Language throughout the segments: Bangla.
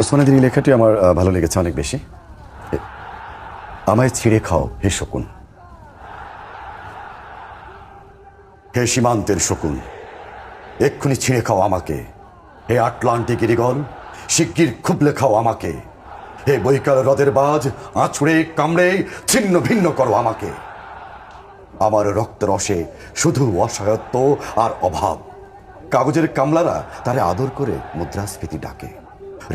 ওসমানীদের এই লেখাটি আমার ভালো লেগেছে অনেক বেশি। আমায় ছিঁড়ে খাও হে শকুন, হে সীমান্তের শকুন, এক্ষুনি ছিঁড়ে খাও আমাকে। হে আটলান্টিক ইরিগল, শিগগির খুবলে খাও আমাকে। হে বৈকাল হ্রদের বাজ, আঁচড়ে কামড়ে ছিন্ন ভিন্ন করো আমাকে। আমার রক্ত রসে শুধু অসহায়ত্ব আর অভাব। কাগজের কামলারা তারে আদর করে মুদ্রাস্ফীতি ডাকে।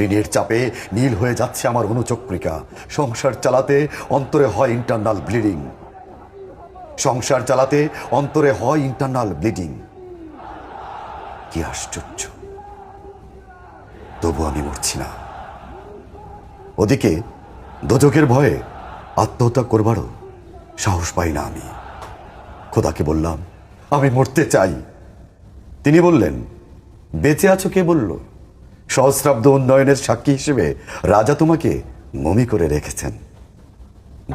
ঋণের চাপে নীল হয়ে যাচ্ছে আমার অনুচক্রিকা। সংসার চালাতে অন্তরে হয় ইন্টারনাল ব্লিডিং। সংসার চালাতে অন্তরে হয় ইন্টারনাল ব্লিডিং। কি আশ্চর্য, তবু আমি মরছি না। ওদিকে দোজখের ভয়ে আত্মহত্যা করবারও সাহস পাই না আমি। খোদাকে বললাম আমি মরতে চাই। তিনি বললেন, বেঁচে আছো কে বলল? সহস্রাব্দ উন্নয়নের সাক্ষী হিসেবে রাজা তোমাকে মমি করে রেখেছেন।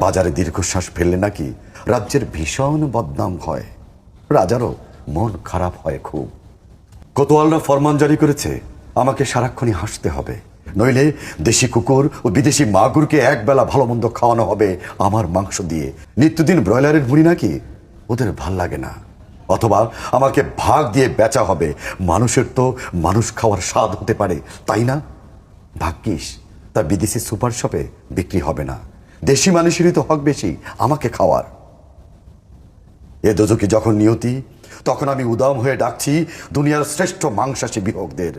বাজারে দীর্ঘশ্বাস ফেললে নাকি রাজ্যের ভীষণ বদনাম হয়। রাজারও মন খারাপ হয় খুব। কোতোয়ালরা ফরমান জারি করেছে আমাকে সারাক্ষণই হাসতে হবে, নইলে দেশি কুকুর ও বিদেশি মাগুরকে একবেলা ভালো মন্দ খাওয়ানো হবে আমার মাংস দিয়ে। নিত্যদিন ব্রয়লারের মুড়ি নাকি ওদের ভাল লাগে না। অথবা আমাকে ভাগ দিয়ে বেচা হবে। মানুষের তো মানুষ খাওয়ার স্বাদ হতে পারে, তাই না? ভাগ্যিস তা বিদেশি সুপার শপে বিক্রি হবে না। দেশি মানুষেরই তো হক বেশি আমাকে খাওয়ার। এ দোজকি যখন নিয়তি, তখন আমি উদাম হয়ে ডাকছি দুনিয়ার শ্রেষ্ঠ মাংসাশী বিভোগদের।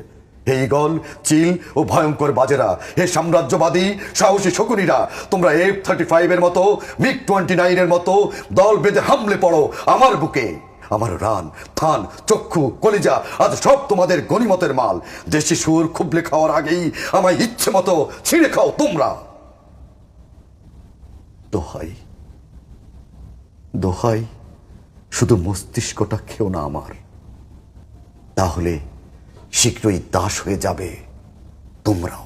হে ঈগল, চিল ও ভয়ঙ্কর বাজেরা, হে সাম্রাজ্যবাদী সাহসী শকুনিরা, তোমরা F-35 এর মতো, MiG-29 এর মতো দল বেঁধে হামলে পড়ো আমার বুকে। আমার রান, থান, চক্ষু, কলিজা আজ সব তোমাদের গনিমতের মাল। দেশি সুর খুবলে খাওয়ার আগেই আমায় ইচ্ছে মতো ছিঁড়ে খাও তোমরা। দোহাই দোহাই, শুধু মস্তিষ্কটা খেও না আমার, তাহলে শীঘ্রই দাস হয়ে যাবে তোমরাও।